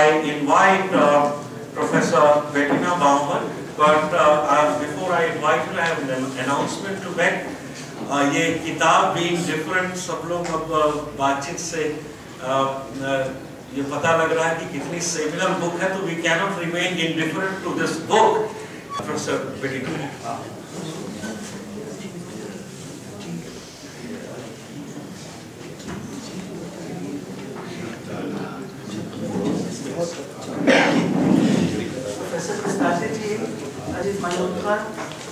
I invite Professor Bettina Baumer, but before I invite her, I have an announcement to make. ये किताब being different, सब लोग अब बातचीत से ये पता लग रहा है कि कितनी similar book है, तो we cannot remain indifferent to this book. Professor Bettina.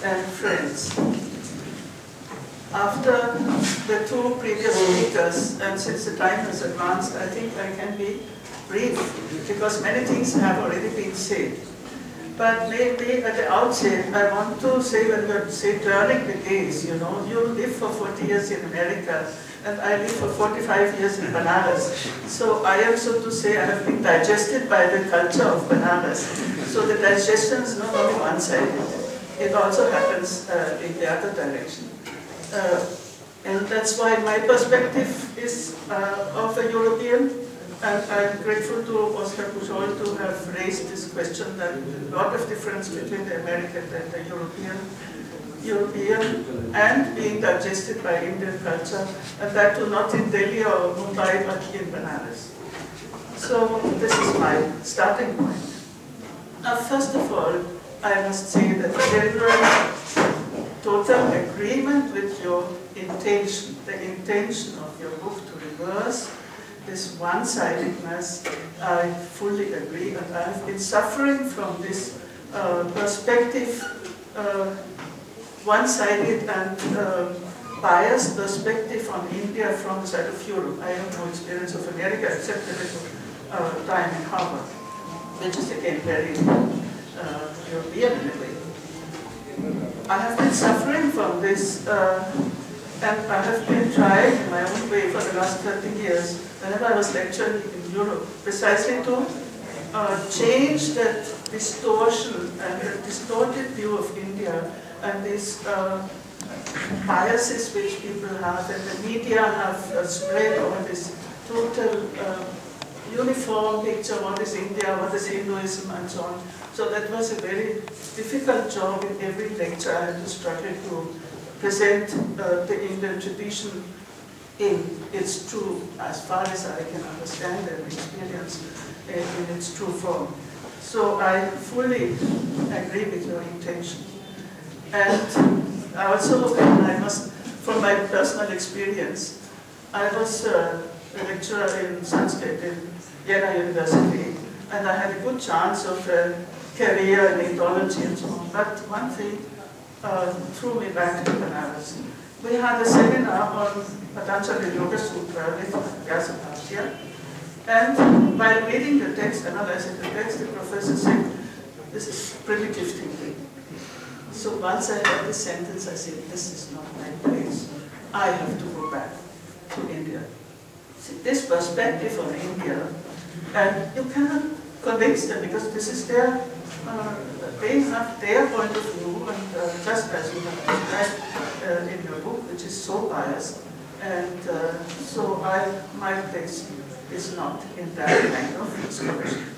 And friends. After the two previous speakers, and since the time has advanced, I think I can be brief, because many things have already been said. But maybe at the outset, I want to say, when we say turning the gaze, you know, you live for 40 years in America, and I live for 45 years in Banaras. So I am, so to say, I have been digested by the culture of Banaras. So the digestion is not only one-sided. It also happens in the other direction. And that's why my perspective is of a European, and I'm grateful to Oscar Pujol to have raised this question that a lot of difference between the American and the European, and being digested by Indian culture, and that too not in Delhi or Mumbai, but in Banaras. So this is my starting point. Now, first of all, I must say that general total agreement with your intention, the intention of your book to reverse this one-sidedness, I fully agree, and I have been suffering from this perspective, one-sided and biased perspective on India from the side of Europe. I have no experience of America except a little time in Harvard, which is again very European in a way. I have been suffering from this, and I have been trying in my own way for the last 30 years, whenever I was lecturing in Europe, precisely to change that distortion and the distorted view of India, and these biases which people have, and the media have spread over this total uniform picture, what is India, what is Hinduism, and so on. So that was a very difficult job. In every lecture I had to struggle to present the Indian tradition in its true, as far as I can understand and experience, in its true form. So I fully agree with your intention. And I also, I must, from my personal experience, I was a lecturer in Sanskrit in Vienna University, and I had a good chance of a career in Indology and so on. But one thing threw me back to Banaras. We had a seminar on Patanjali Yoga Sutra with Vyasabhashya, and while reading the text, analyzing the text, the professor said, this is primitive thinking. So once I heard this sentence, I said, this is not my place. I have to go back to India. See, this perspective on India, and you cannot convince them because this is their, they have their point of view, and just as you have described in your book, which is so biased, and so my place is not in that kind of scholarship.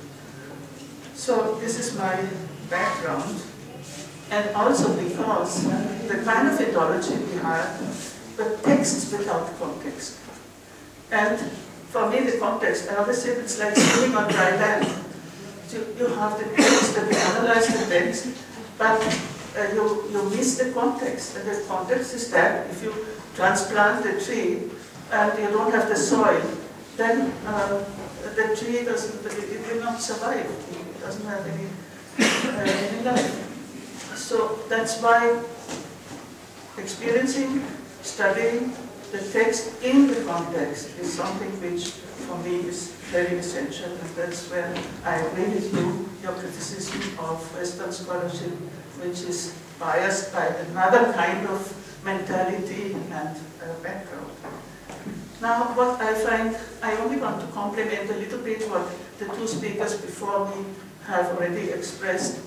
So this is my background, and also because the kind of ideology we have, the texts without context. And for me, the context, I always say it's like swimming on dry land. So you have the text, and you analyze the text, but you miss the context. And the context is that if you transplant the tree and you don't have the soil, then the tree doesn't, it will not survive. It doesn't have any life. So that's why experiencing, studying the text in the context is something which for me is very essential, and that's where I agree with you, your criticism of Western scholarship, which is biased by another kind of mentality and background. Now, what I find, I only want to complement a little bit what the two speakers before me have already expressed.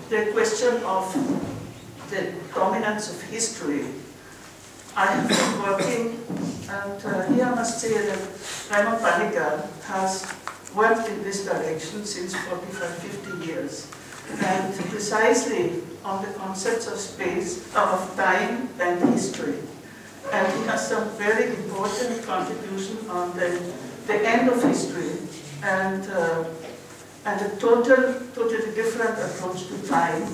The question of the dominance of history. I have been working, and here I must say that Raymond Panikkar has worked in this direction since 45, 50 years. And precisely on the concepts of space, of time and history. And he has some very important contribution on the end of history and a totally different approach to time.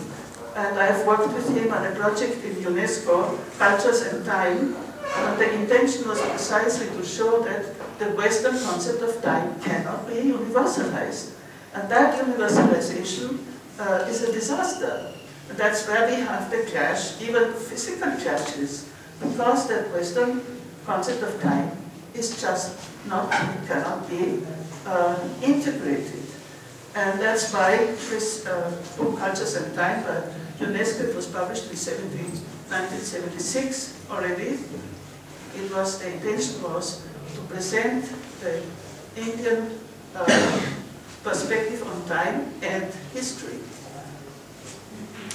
And I've worked with him on a project in UNESCO, Cultures and Time. And the intention was precisely to show that the Western concept of time cannot be universalized. And that universalization is a disaster. And that's where we have the clash, even physical clashes, because that Western concept of time is just not, it cannot be integrated. And that's why this book, Cultures and Time, by UNESCO, was published in 1976 already. It was, the intention was to present the Indian perspective on time and history.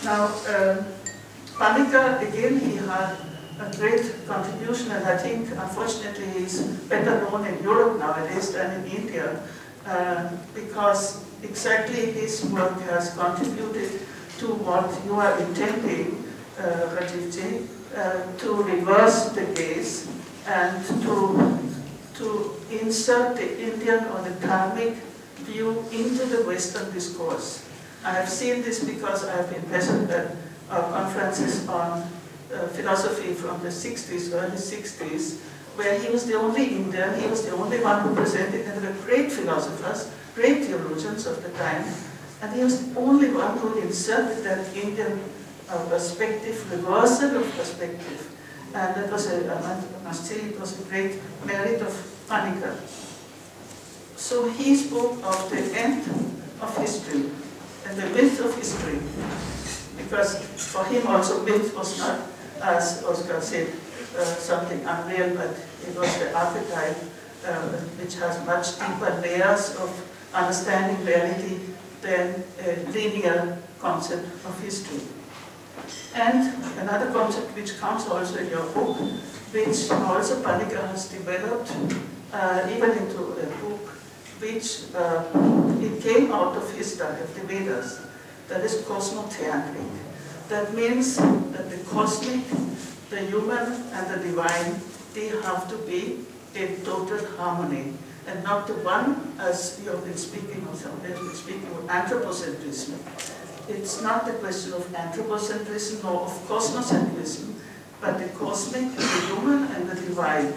Now, Panikkar, again, he had a great contribution, and I think, unfortunately, he's better known in Europe nowadays than in India, because exactly his work has contributed to what you are intending, Rajivji, to reverse the gaze and to insert the Indian or the karmic view into the Western discourse. I have seen this because I have been present at conferences on philosophy from the 60s, early 60s, where he was the only Indian, he was the only one who presented, and there were great philosophers, great theologians of the time, and he was the only one who inserted that Indian perspective, reversal of perspective. And that was I must say, it was a great merit of Panikkar. So he spoke of the end of history and the myth of history, because for him also myth was not, as Oscar said, something unreal, but it was the archetype which has much deeper layers of understanding reality than a linear concept of history. And another concept which comes also in your book, which also Panikkar has developed even into a book, which it came out of his study of the Vedas, that is cosmotheandric. That means that the cosmic, the human, and the divine, they have to be in total harmony, and not the one, as you have been speaking of, anthropocentrism. It's not the question of anthropocentrism or of cosmocentrism, but the cosmic, the human, and the divine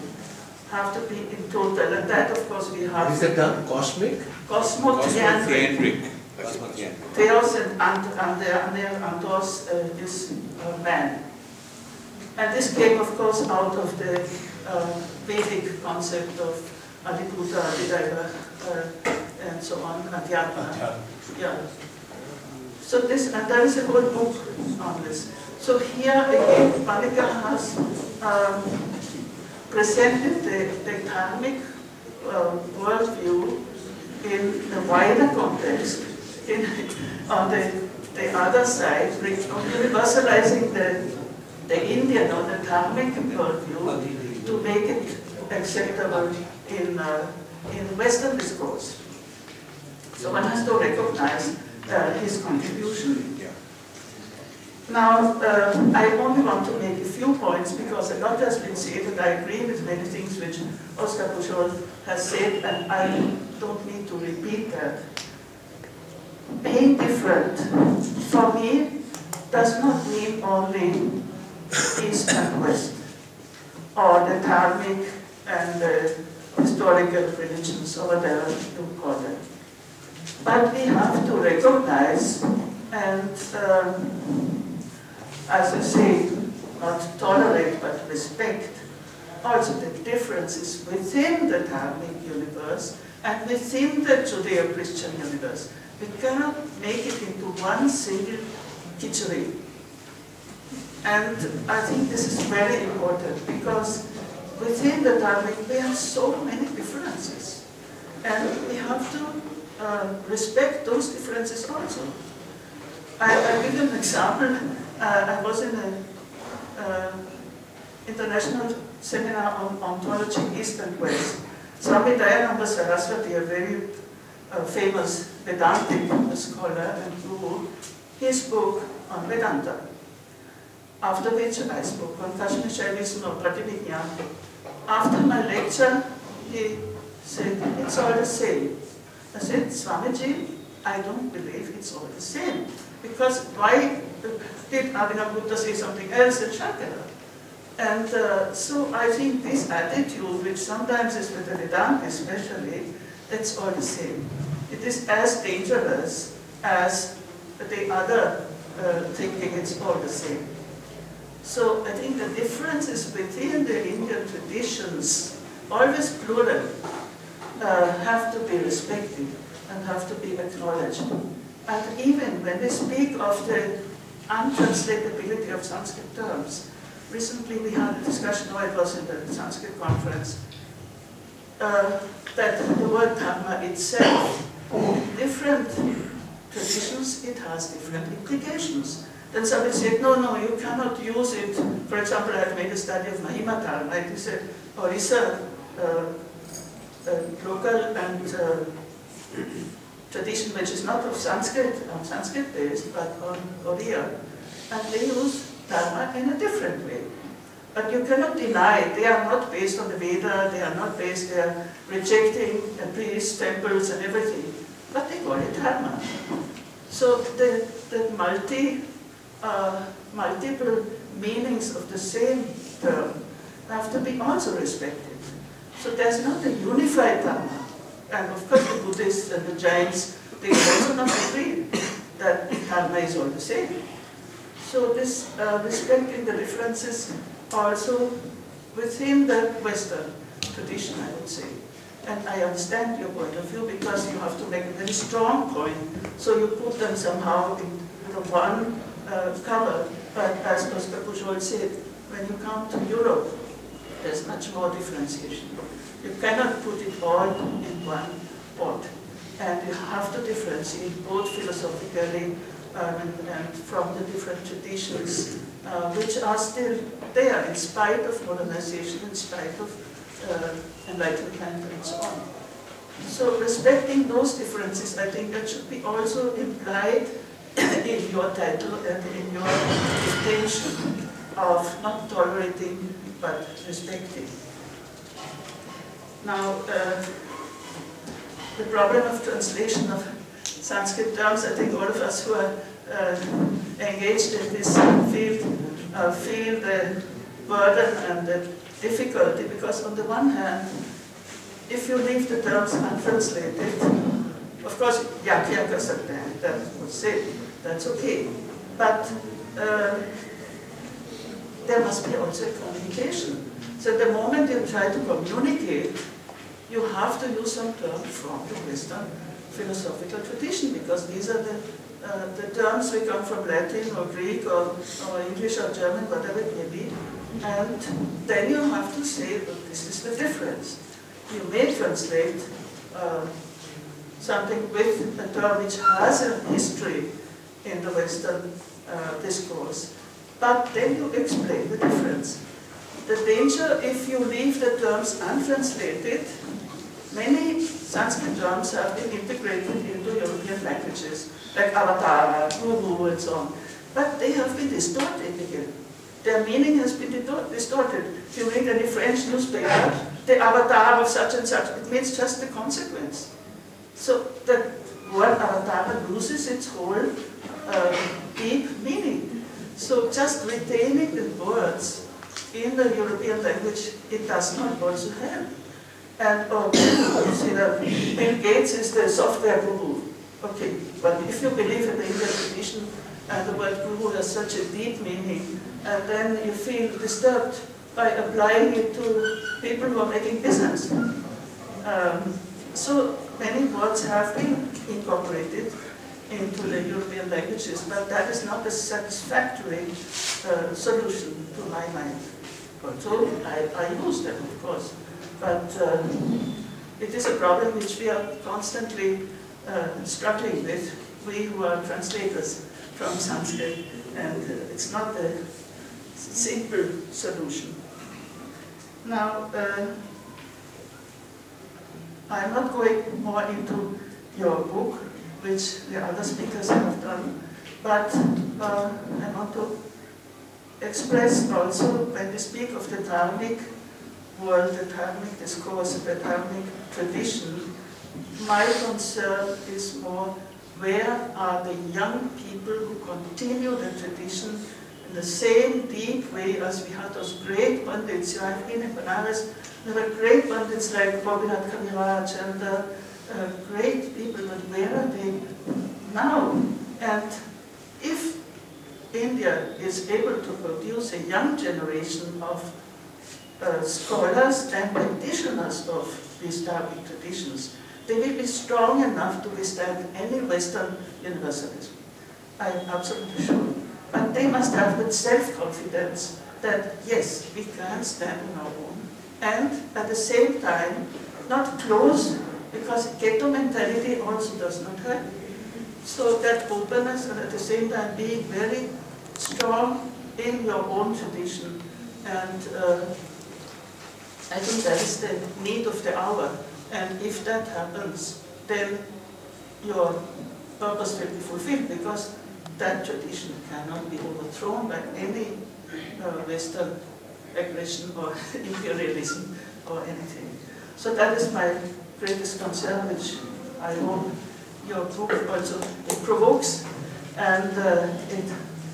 have to be in total. And that, of course, we have... What is the term? Cosmic? Cosmotheandric. Theos and Anthos is man. And this came, of course, out of the Vedic concept of Adibhuta, Adidaiva, and so on, Adhyatma. Yeah. So this, and there is a whole book on this. So here again, Panikkar has presented the karmic worldview in the wider context, on the other side, universalizing the Indian or the karmic worldview to make it acceptable in Western discourse. So one has to recognize his contribution. Now, I only want to make a few points because a lot has been said, and I agree with many things which Oscar Pujol has said, and I don't need to repeat that. Being different, for me, does not mean only East and West, or the karmic and the historical religions, or whatever you call them. But we have to recognize and, as I say, not tolerate but respect also the differences within the karmic universe and within the Judeo-Christian universe. We cannot make it into one single khichdi. And I think this is very important because within the karmic we have so many differences. And we have to respect those differences also. I'll give you an example. I was in an international seminar on ontology, East and West. Swami Dayananda Saraswati, a very famous Vedantic scholar and guru, his book on Vedanta. After which I spoke on Kashmir Shaivism or Prativijna. After my lecture, he said, it's all the same. I said, Swamiji, I don't believe it's all the same. Because why did Abhinav Buddha say something else in Shankara? And so I think this attitude, which sometimes is with the Vedanta especially, it's all the same. It is as dangerous as the other thinking it's all the same. So I think the difference is within the Indian traditions, always plural, have to be respected and have to be acknowledged. And even when we speak of the untranslatability of Sanskrit terms, recently we had a discussion, it was in the Sanskrit conference, that the word dharma itself, in different traditions, it has different implications. Then somebody said, no, you cannot use it. For example, I have made a study of Mahima Dharma. It is a Orissa local and tradition which is not of Sanskrit, Sanskrit based, but on Oriya. And they use Dharma in a different way. But you cannot deny, they are not based on the Veda, they are not based, they are rejecting priests, temples and everything. But they call it Dharma. So the multiple meanings of the same term have to be also respected. So there's not a unified Dharma. And of course the Buddhists and the Jains, they also not agree that Dharma is all the same. So this respecting the differences also within the Western tradition, I would say. And I understand your point of view because you have to make a very strong point, so you put them somehow in the one cover. But as Oscar Pujol said, when you come to Europe, there's much more differentiation. You cannot put it all in one pot. And you have to differentiate both philosophically and from the different traditions, which are still there in spite of modernization, in spite of enlightenment and so on. So respecting those differences, I think that should be also implied in your title and in your intention of not tolerating but respecting. Now, the problem of translation of Sanskrit terms, I think all of us who are engaged in this field feel the burden and the difficulty, because on the one hand, if you leave the terms untranslated, of course, yakya ka sakte hain, that would say, that's okay. But there must be also a communication. So the moment you try to communicate, you have to use some terms from the Western philosophical tradition, because these are the terms we come from Latin or Greek or English or German, whatever it may be. And then you have to say that this is the difference. You may translate something with a term which has a history in the Western discourse, but then you explain the difference. The danger, if you leave the terms untranslated, many Sanskrit terms have been integrated into European languages, like avatar, guru, and so on. But they have been distorted again. Their meaning has been distorted. If you read any French newspaper, the avatar of such and such, it means just the consequence. So the word avatar loses its whole deep meaning. So just retaining the words in the European language, it does not also help. And Bill Gates is the software guru. Okay, but if you believe in the Indian tradition and the word guru has such a deep meaning, and then you feel disturbed by applying it to people who are making business. So many words have been incorporated into the European languages, but that is not a satisfactory solution to my mind. So I use them, of course, but it is a problem which we are constantly struggling with, we who are translators from Sanskrit, and it's not a simple solution. Now, I'm not going more into your book, which the other speakers have done, but I want to express also, when we speak of the dharmic world, the dharmic discourse, the dharmic tradition, my concern is more, where are the young people who continue the tradition in the same deep way as we had those great pundits. I've been in Banaras, there were great pundits like Bobinath Kaviraj and great people, but where are they now? And if India is able to produce a young generation of scholars and practitioners of these dharmic traditions, they will be strong enough to withstand any Western universalism. I am absolutely sure. But they must have that self-confidence that, yes, we can stand on our own, and at the same time, not close, because ghetto mentality also does not help. So that openness, and at the same time being very strong in your own tradition. And I think that is the need of the hour. And if that happens, then your purpose will be fulfilled, because that tradition cannot be overthrown by any Western aggression or imperialism or anything. So that is my greatest concern, which I hope your book also provokes, and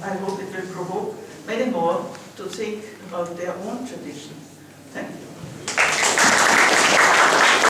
I hope it will provoke many more to think about their own tradition. Thank you.